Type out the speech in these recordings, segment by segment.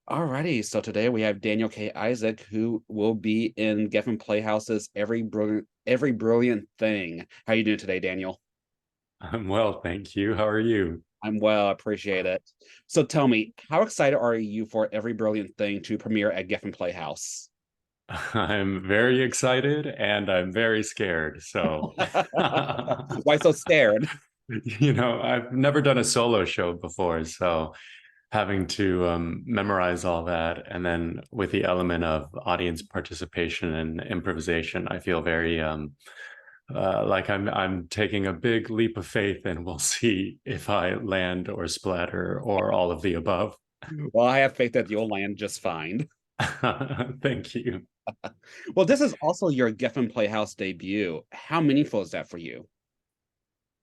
Alrighty, so today we have Daniel K. Isaac, who will be in Geffen Playhouse's Every Brilliant Thing. How you doing today, Daniel? I'm well, thank you. How are you? I'm well, I appreciate it. So tell me, how excited are you for Every Brilliant Thing to premiere at Geffen Playhouse? I'm very excited and I'm very scared. So, Why so scared? I've never done a solo show before. So, having to memorize all that and then with the element of audience participation and improvisation, I feel very like I'm taking a big leap of faith and we'll see if I land or splatter or all of the above. Well, I have faith that you'll land just fine. Thank you. Well, this is also your Geffen Playhouse debut. How meaningful is that for you?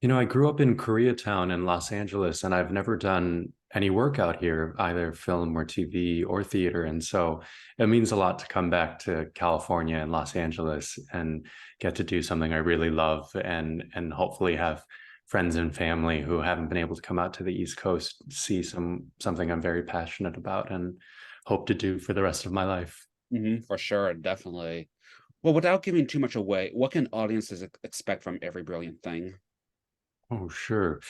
I grew up in Koreatown in Los Angeles, and I've never done any work out here, either film or TV or theater. And so it means a lot to come back to California and Los Angeles and get to do something I really love and hopefully have friends and family who haven't been able to come out to the East Coast see something I'm very passionate about and hope to do for the rest of my life. For sure, definitely. Well, without giving too much away, what can audiences expect from Every Brilliant Thing? Oh, sure.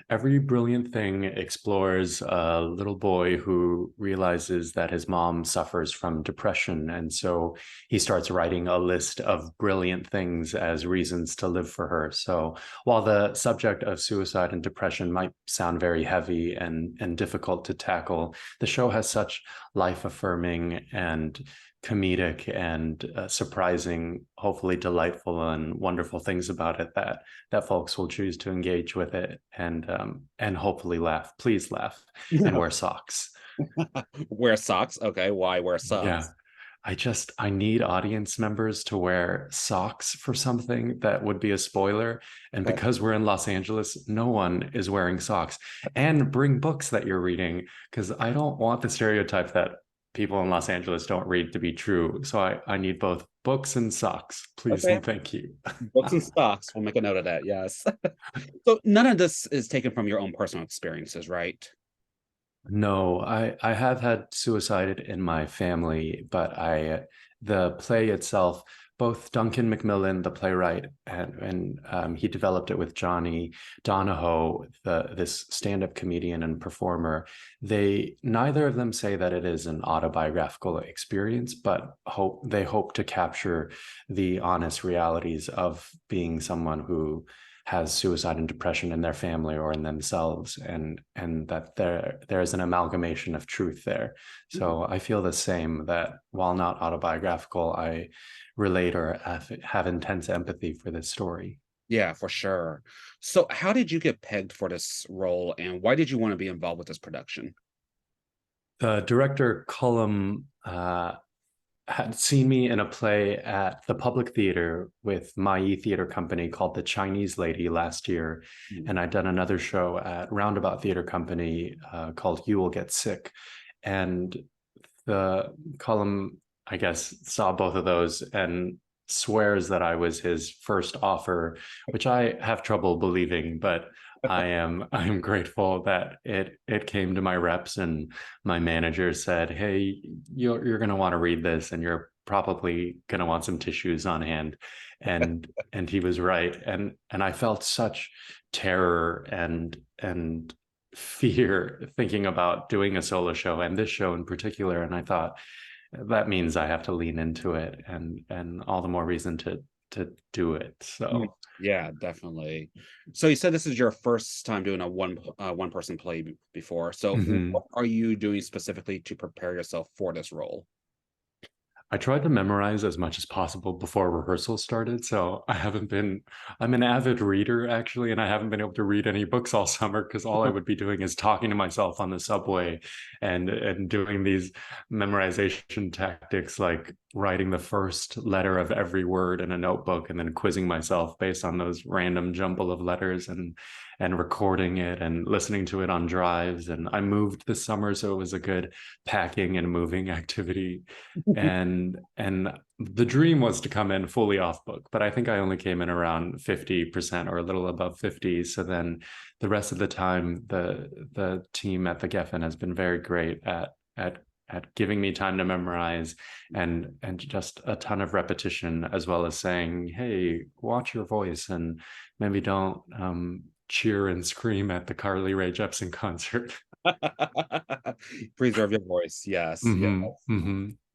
Every Brilliant Thing explores a little boy who realizes that his mom suffers from depression. And so he starts writing a list of brilliant things as reasons to live for her. So while the subject of suicide and depression might sound very heavy and difficult to tackle, the show has such life affirming and comedic and surprising, hopefully delightful and wonderful things about it that folks will choose to engage with it and hopefully laugh. Please laugh and wear socks. Wear socks? Okay, why wear Yeah. socks? I need audience members to wear socks for something that would be a spoiler. And Okay. because we're in Los Angeles, no one is wearing socks. And bring books that you're reading, because I don't want the stereotype that people in Los Angeles don't read to be true. So I need both books and socks, please Okay. and thank you. Books and stocks. We'll make a note of that. Yes. So none of this is taken from your own personal experiences, right? No, I have had suicide in my family, but the play itself, both Duncan Macmillan, the playwright, and he developed it with Johnny Donahoe, this stand-up comedian and performer. They neither of them say that it is an autobiographical experience, but hope to capture the honest realities of being someone who has suicide and depression in their family or in themselves, and that there's an amalgamation of truth there. So I feel the same, that while not autobiographical, I relate or have intense empathy for this story. Yeah, for sure. So how did you get pegged for this role and why did you want to be involved with this production? The director Cullum had seen me in a play at the Public Theater with my theater company called The Chinese Lady last year. Mm. And I'd done another show at Roundabout Theater Company called You Will Get Sick. And the column, I guess, saw both of those and swears that I was his first offer, which I have trouble believing, but I'm grateful that it came to my reps and my manager said, "Hey, you're going to want to read this and you're probably going to want some tissues on hand." And he was right. And I felt such terror and fear thinking about doing a solo show and this show in particular. And I thought that means I have to lean into it and all the more reason to do it. Mm. So Yeah, definitely. So you said this is your first time doing a one person play before. So mhm. what are you doing specifically to prepare yourself for this role? I tried to memorize as much as possible before rehearsal started. So I'm an avid reader actually, and I haven't been able to read any books all summer because all I would be doing is talking to myself on the subway and doing these memorization tactics like writing the first letter of every word in a notebook and then quizzing myself based on those random jumble of letters and recording it and listening to it on drives. And I moved this summer, so it was a good packing and moving activity and the dream was to come in fully off book, but I think I only came in around 50% or a little above 50. So then the rest of the time the team at the Geffen has been very great at at giving me time to memorize, and just a ton of repetition, as well as saying, hey, watch your voice and maybe don't cheer and scream at the Carly Rae Jepsen concert. Preserve your voice. Yes. Yeah.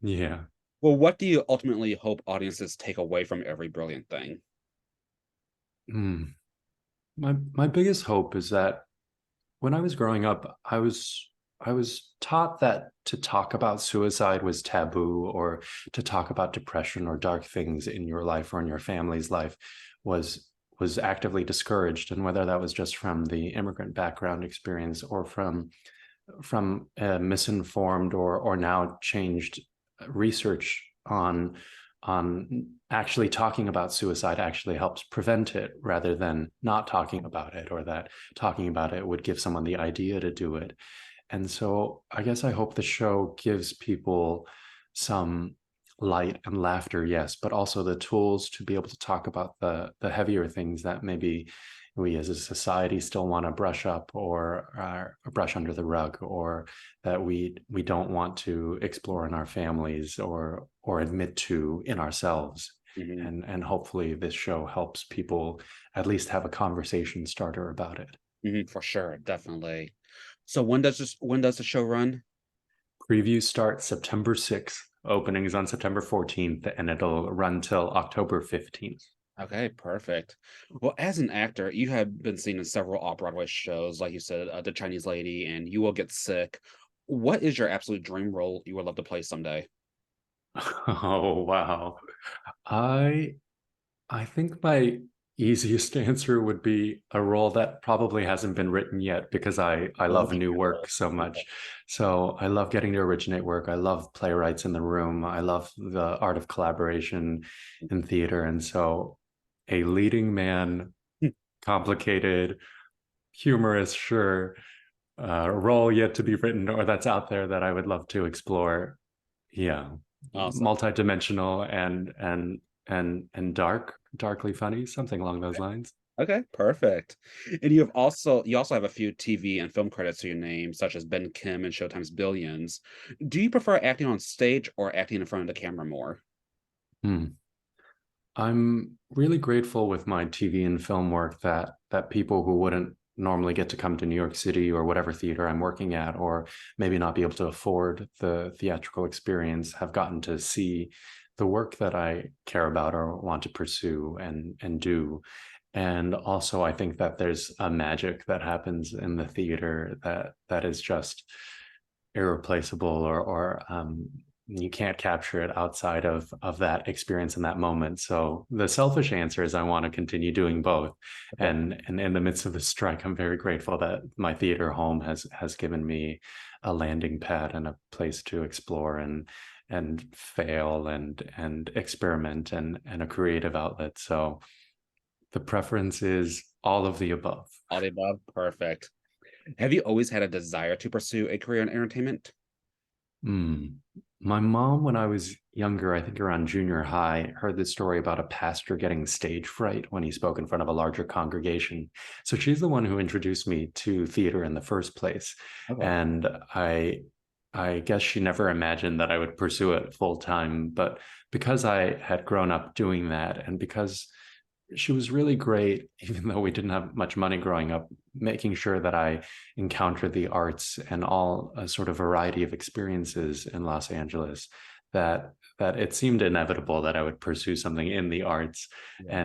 Yeah. Well, what do you ultimately hope audiences take away from Every Brilliant Thing? Mm. My biggest hope is that when I was growing up, I was taught that to talk about suicide was taboo, or to talk about depression or dark things in your life or in your family's life was was actively discouraged. And whether that was just from the immigrant background experience, or from misinformed or now changed research on actually talking about suicide actually helps prevent it, rather than not talking about it, or that talking about it would give someone the idea to do it. And so I guess I hope the show gives people some light and laughter, yes, but also the tools to be able to talk about the heavier things that maybe we as a society still want to brush up, or brush under the rug, or that we don't want to explore in our families, or admit to in ourselves. Mhm, And hopefully this show helps people at least have a conversation starter about it. mhm, for sure, definitely. So when does the show run? Previews start September 6th, openings on September 14th, and it'll run till October 15th. Okay, perfect. Well, as an actor, you have been seen in several off-Broadway shows, like you said, The Chinese Lady and You Will Get Sick. What is your absolute dream role you would love to play someday? Oh wow. I I think my easiest answer would be a role that probably hasn't been written yet, because I love Okay, new sure. work so Okay. much. So I love getting to originate work. I love playwrights in the room. I love the art of collaboration in theater. And so a leading man, complicated, humorous, sure, role yet to be written, or that's out there that I would love to explore. Yeah, Awesome. multi-dimensional and darkly funny, something along those lines. Okay, perfect. And you also have a few TV and film credits to your name, such as Ben Kim and Showtime's Billions. Do you prefer acting on stage or acting in front of the camera more? Hmm. I'm really grateful with my TV and film work that people who wouldn't normally get to come to New York City or whatever theater I'm working at, or maybe not be able to afford the theatrical experience, have gotten to see the work that I care about or want to pursue and do. And also, I think that there's a magic that happens in the theater that is just irreplaceable, or you can't capture it outside of that experience in that moment. So the selfish answer is I want to continue doing both. Okay. And in the midst of the strike, I'm very grateful that my theater home has given me a landing pad and a place to explore and fail and experiment, and a creative outlet. So the preference is all of the above. All the above? Perfect. Have you always had a desire to pursue a career in entertainment? Mm. My mom, when I was younger, I think around junior high, heard this story about a pastor getting stage fright when he spoke in front of a larger congregation. So she's the one who introduced me to theater in the first place. Okay. And I guess she never imagined that I would pursue it full time. But because I had grown up doing that, and because she was really great, even though we didn't have much money growing up, making sure that I encountered the arts and all a sort of variety of experiences in Los Angeles, that it seemed inevitable that I would pursue something in the arts. Yeah.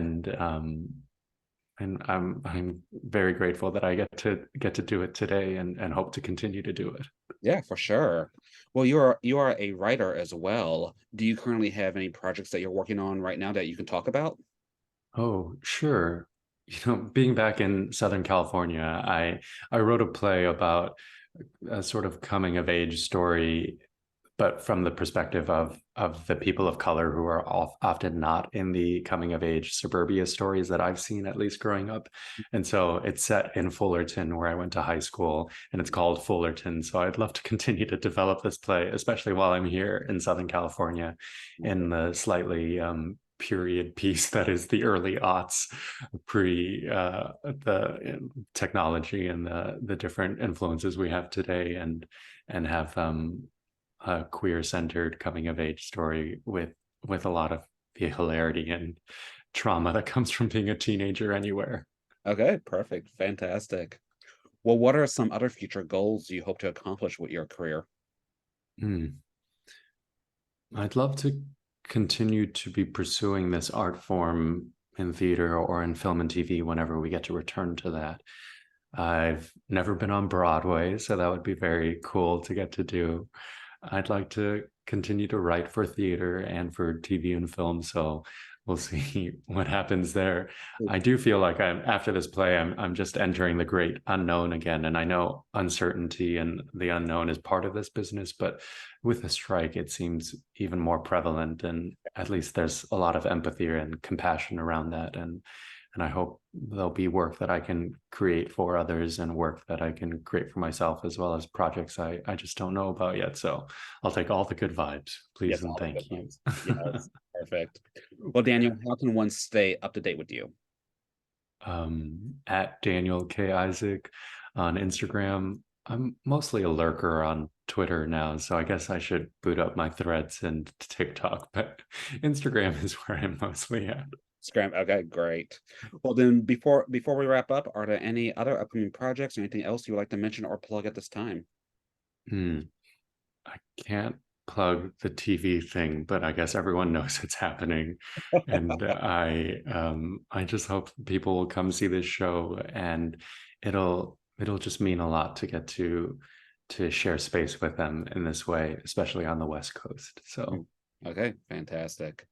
And I'm very grateful that I get to do it today, and hope to continue to do it. Yeah, for sure. Well, you are a writer as well. Do you currently have any projects that you're working on right now that you can talk about? Oh, sure. Being back in Southern California, I wrote a play about a sort of coming of age story, but from the perspective of the people of color who are often not in the coming of age suburbia stories that I've seen, at least growing up. And so it's set in Fullerton, where I went to high school, and it's called Fullerton. So I'd love to continue to develop this play, especially while I'm here in Southern California, in the slightly period piece that is the early aughts, pre the technology and the different influences we have today, and have a queer-centered coming-of-age story with a lot of the hilarity and trauma that comes from being a teenager anywhere. Okay, perfect. Fantastic. Well, what are some other future goals you hope to accomplish with your career? Hmm. I'd love to continue to be pursuing this art form in theater or in film and TV whenever we get to return to that. I've never been on Broadway, so that would be very cool to get to do. I'd like to continue to write for theater and for TV and film, so we'll see what happens there. I do feel like I'm after this play, I'm just entering the great unknown again, and I know uncertainty and the unknown is part of this business, but with the strike, it seems even more prevalent, and at least there's a lot of empathy and compassion around that, and I hope there'll be work that I can create for others and work that I can create for myself, as well as projects I just don't know about yet. So I'll take all the good vibes, please Yes, and all the thank good you. ones. Yes, perfect. Well, Daniel, how can one stay up to date with you? At Daniel K. Isaac on Instagram. I'm mostly a lurker on Twitter now, so I guess I should boot up my threads and TikTok, but Instagram is where I'm mostly at. Scram. Okay, great. Well, then before we wrap up, are there any other upcoming projects or anything else you would like to mention or plug at this time? Hmm. I can't plug the TV thing, but I guess everyone knows it's happening. And I just hope people will come see this show, and it'll just mean a lot to get to share space with them in this way, especially on the West Coast. Mm, So okay, fantastic.